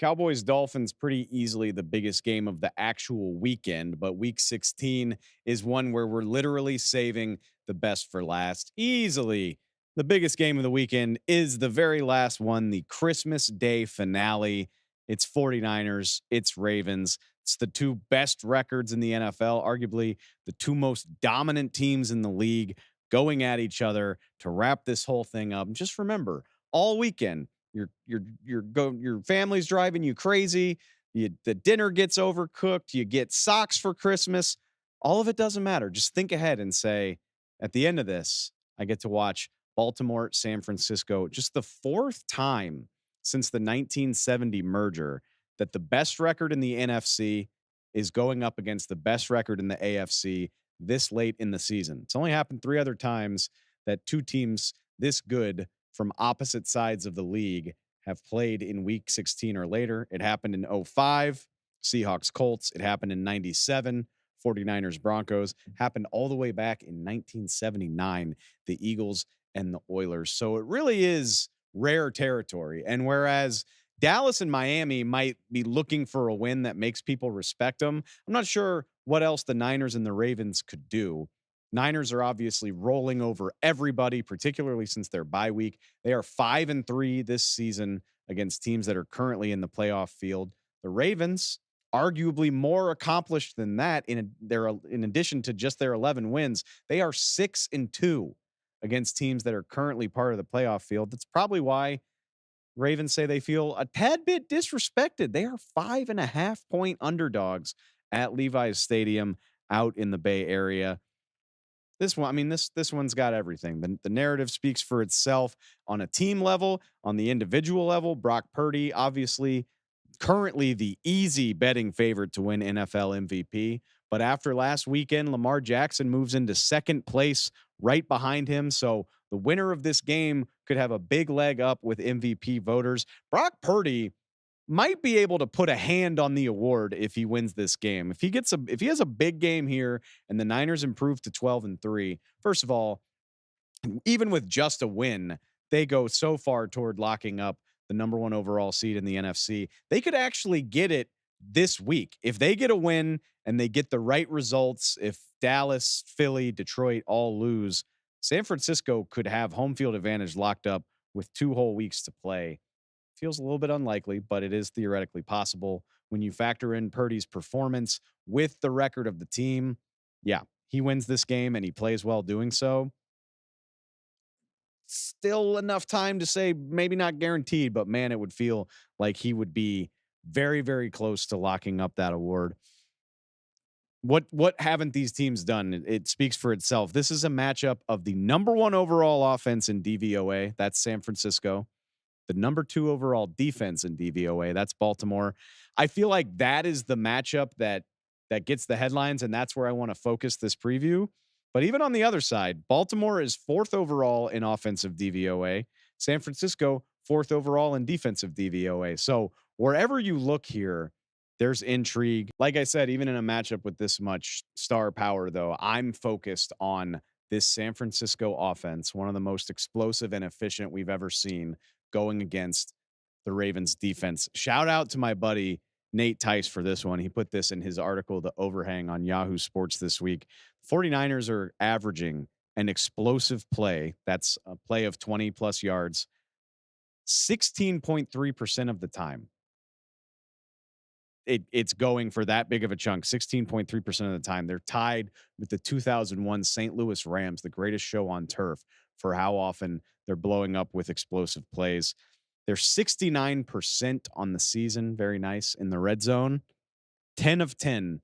Cowboys Dolphins pretty easily the biggest game of the actual weekend, but week 16 is one where we're literally saving the best for last. Easily the biggest game of the weekend is the very last one, the Christmas Day finale. It's 49ers, it's Ravens. It's the two best records in the NFL, arguably the two most dominant teams in the league going at each other to wrap this whole thing up. And just remember, all weekend your family's driving you crazy. The dinner gets overcooked. You get socks for Christmas. All of it doesn't matter. Just think ahead and say, at the end of this, I get to watch Baltimore, San Francisco, just the fourth time since the 1970 merger that the best record in the NFC is going up against the best record in the AFC this late in the season. It's only happened three other times that two teams this good from opposite sides of the league have played in week 16 or later. It happened in 05, Seahawks Colts. It happened in 97, 49ers Broncos. Happened all the way back in 1979, the Eagles and the Oilers. So it really is rare territory. And whereas Dallas and Miami might be looking for a win that makes people respect them, I'm not sure what else the Niners and the Ravens could do. Niners are obviously rolling over everybody, particularly since their bye week. They are 5-3 this season against teams that are currently in the playoff field. The Ravens, arguably more accomplished than that, in addition to just their 11 wins, they are 6-2 against teams that are currently part of the playoff field. That's probably why Ravens say they feel a tad bit disrespected. They are 5.5-point underdogs at Levi's Stadium out in the Bay Area. This one, I mean, this one's got everything. The narrative speaks for itself on a team level, on the individual level. Brock Purdy, obviously, currently the easy betting favorite to win NFL MVP. But after last weekend, Lamar Jackson moves into second place right behind him. So the winner of this game could have a big leg up with MVP voters. Brock Purdy might be able to put a hand on the award if he wins this game. If he has a big game here and the Niners improve to 12-3, first of all, even with just a win, they go so far toward locking up the number one overall seed in the NFC. They could actually get it this week. If they get a win and they get the right results, if Dallas, Philly, Detroit all lose, San Francisco could have home field advantage locked up with 2 whole weeks to play. Feels a little bit unlikely, but it is theoretically possible when you factor in Purdy's performance with the record of the team. Yeah, he wins this game and he plays well doing so. Still enough time to say maybe not guaranteed, but man, it would feel like he would be very, very close to locking up that award. What haven't these teams done? It speaks for itself. This is a matchup of the number 1 overall offense in DVOA. That's San Francisco. The number 2 overall defense in DVOA. That's Baltimore. I feel like that is the matchup that gets the headlines, and that's where I want to focus this preview. But even on the other side, Baltimore is 4th overall in offensive DVOA. San Francisco, 4th overall in defensive DVOA. So wherever you look here, there's intrigue. Like I said, even in a matchup with this much star power, though, I'm focused on this San Francisco offense, one of the most explosive and efficient we've ever seen, going against the Ravens defense. Shout out to my buddy Nate Tice for this one. He put this in his article, The Overhang, on Yahoo Sports this week. 49ers are averaging an explosive play. That's a play of 20 plus yards, 16.3% of the time. It's going for that big of a chunk, 16.3% of the time. They're tied with the 2001 St. Louis Rams, the greatest show on turf, for how often they're blowing up with explosive plays. They're 69% on the season. Very nice. In the red zone, 10 of 10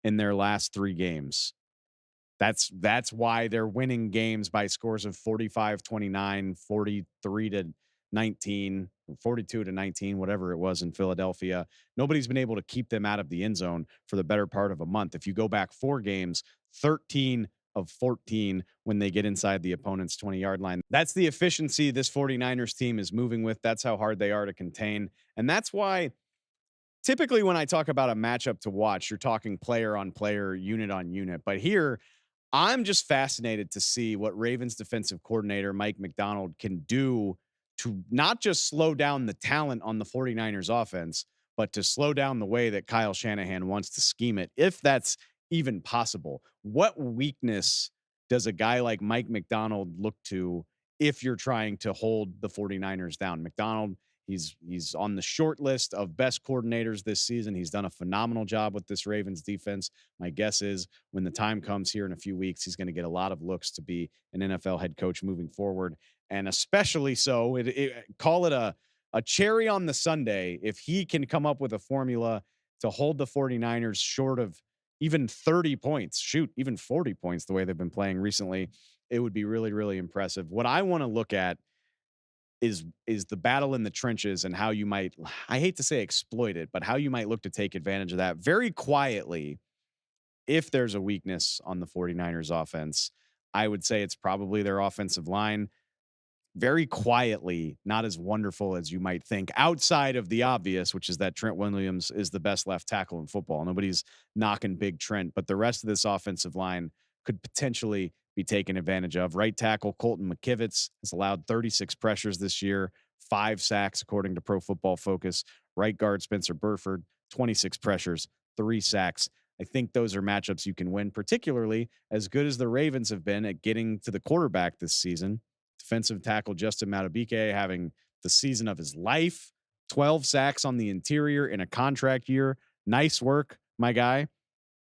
in their last 3 games. That's why they're winning games by scores of 45-29, 43-19, 42-19, whatever it was in Philadelphia. Nobody's been able to keep them out of the end zone for the better part of a month. If you go back 4 games, 13 of 14 when they get inside the opponent's 20-yard line. That's the efficiency this 49ers team is moving with. That's how hard they are to contain. And that's why typically when I talk about a matchup to watch, you're talking player on player, unit on unit. But here, I'm just fascinated to see what Ravens defensive coordinator Mike McDonald can do to not just slow down the talent on the 49ers offense, but to slow down the way that Kyle Shanahan wants to scheme it, if that's even possible. What weakness does a guy like Mike McDonald look to if you're trying to hold the 49ers down? McDonald, he's on the short list of best coordinators this season. He's done a phenomenal job with this Ravens defense. My guess is when the time comes here in a few weeks, he's going to get a lot of looks to be an NFL head coach moving forward. And especially so, call it a cherry on the sundae if he can come up with a formula to hold the 49ers short of even 30 points, shoot, even 40 points the way they've been playing recently. It would be really, really impressive. What I want to look at is the battle in the trenches and how you might, I hate to say exploit it, but how you might look to take advantage of that very quietly. If there's a weakness on the 49ers offense, I would say it's probably their offensive line. Very quietly, not as wonderful as you might think, outside of the obvious, which is that Trent Williams is the best left tackle in football. Nobody's knocking Big Trent, but the rest of this offensive line could potentially be taken advantage of. Right tackle Colton McKivitz has allowed 36 pressures this year, 5 sacks, according to Pro Football Focus. Right guard Spencer Burford, 26 pressures, 3 sacks. I think those are matchups you can win, particularly as good as the Ravens have been at getting to the quarterback this season. Defensive tackle Justin Madubuike having the season of his life, 12 sacks on the interior in a contract year. Nice work, my guy.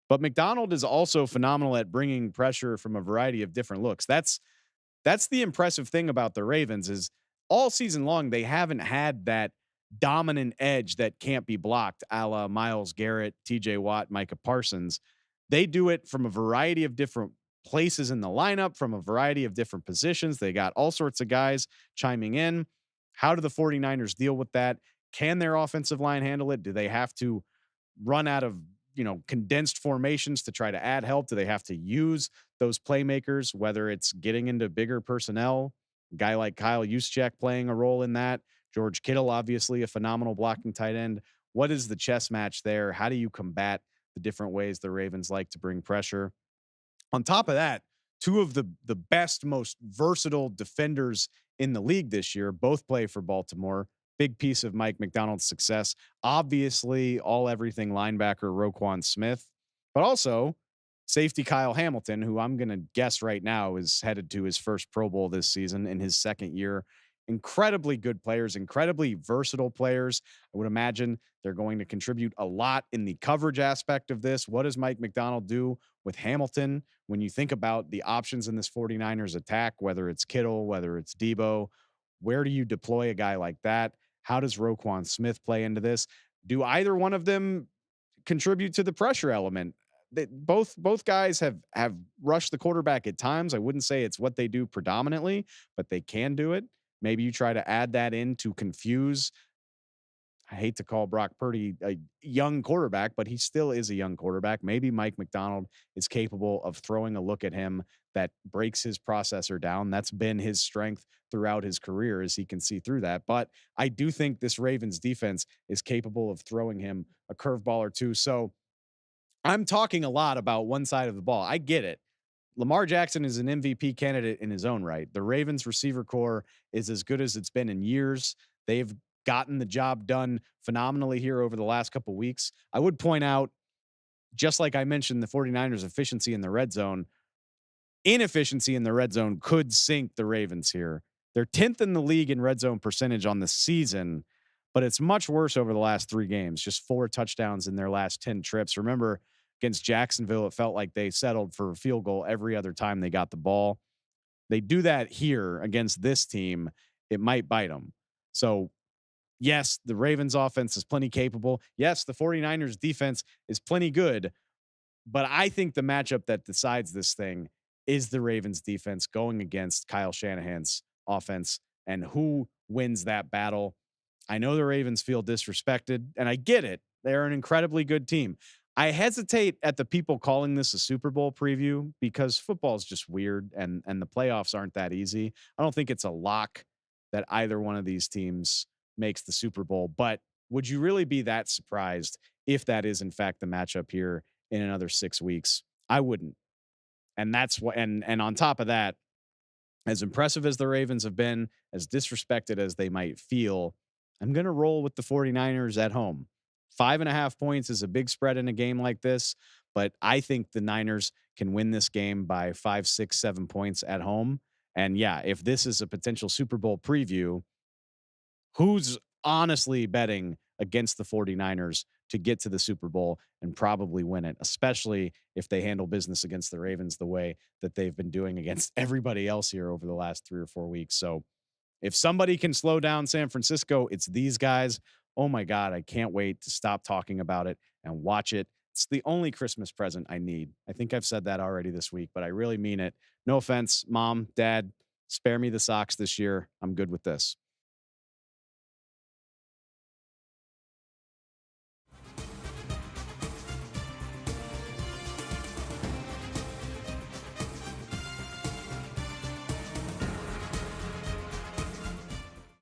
But McDonald is also phenomenal at bringing pressure from a variety of different looks. That's the impressive thing about the Ravens is all season long, they haven't had that dominant edge that can't be blocked, a la Myles Garrett, TJ Watt, Micah Parsons. They do it from a variety of different places in the lineup, from a variety of different positions. They got all sorts of guys chiming in. How do the 49ers deal with that? Can their offensive line handle it? Do they have to run out of, condensed formations to try to add help? Do they have to use those playmakers, whether it's getting into bigger personnel, a guy like Kyle Juszczyk playing a role in that, George Kittle, obviously a phenomenal blocking tight end. What is the chess match there? How do you combat the different ways the Ravens like to bring pressure? On top of that, two of the best, most versatile defenders in the league this year both play for Baltimore. Big piece of Mike McDonald's success. Obviously, all everything linebacker Roquan Smith, but also safety Kyle Hamilton, who I'm going to guess right now is headed to his first Pro Bowl this season in his second year. Incredibly good players, incredibly versatile players. I would imagine they're going to contribute a lot in the coverage aspect of this. What does Mike McDonald do with Hamilton? When you think about the options in this 49ers attack, whether it's Kittle, whether it's Debo, where do you deploy a guy like that? How does Roquan Smith play into this? Do either one of them contribute to the pressure element? Both guys have rushed the quarterback at times. I wouldn't say it's what they do predominantly, but they can do it. Maybe you try to add that in to confuse. I hate to call Brock Purdy a young quarterback, but he still is a young quarterback. Maybe Mike McDonald is capable of throwing a look at him that breaks his processor down. That's been his strength throughout his career, as he can see through that. But I do think this Ravens defense is capable of throwing him a curveball or two. So I'm talking a lot about one side of the ball. I get it. Lamar Jackson is an MVP candidate in his own right. The Ravens receiver core is as good as it's been in years. They've gotten the job done phenomenally here over the last couple of weeks. I would point out, just like I mentioned, the 49ers efficiency in the red zone, inefficiency in the red zone could sink the Ravens here. They're 10th in the league in red zone percentage on the season, but it's much worse over the last 3 games, just 4 touchdowns in their last 10 trips. Remember, against Jacksonville, it felt like they settled for a field goal every other time they got the ball. They do that here against this team, it might bite them. So, yes, the Ravens offense is plenty capable. Yes, the 49ers defense is plenty good. But I think the matchup that decides this thing is the Ravens defense going against Kyle Shanahan's offense, and who wins that battle. I know the Ravens feel disrespected, and I get it. They're an incredibly good team. I hesitate at the people calling this a Super Bowl preview because football is just weird, and the playoffs aren't that easy. I don't think it's a lock that either one of these teams makes the Super Bowl, but would you really be that surprised if that is in fact the matchup here in another 6 weeks? I wouldn't. And that's what, and on top of that, as impressive as the Ravens have been, as disrespected as they might feel, I'm going to roll with the 49ers at home. 5.5 points is a big spread in a game like this, but I think the Niners can win this game by 5, 6, 7 points at home. And yeah, if this is a potential Super Bowl preview, who's honestly betting against the 49ers to get to the Super Bowl and probably win it, especially if they handle business against the Ravens the way that they've been doing against everybody else here over the last 3 or 4 weeks. So if somebody can slow down San Francisco, it's these guys. Oh my God, I can't wait to stop talking about it and watch it. It's the only Christmas present I need. I think I've said that already this week, but I really mean it. No offense, mom, dad, spare me the socks this year. I'm good with this.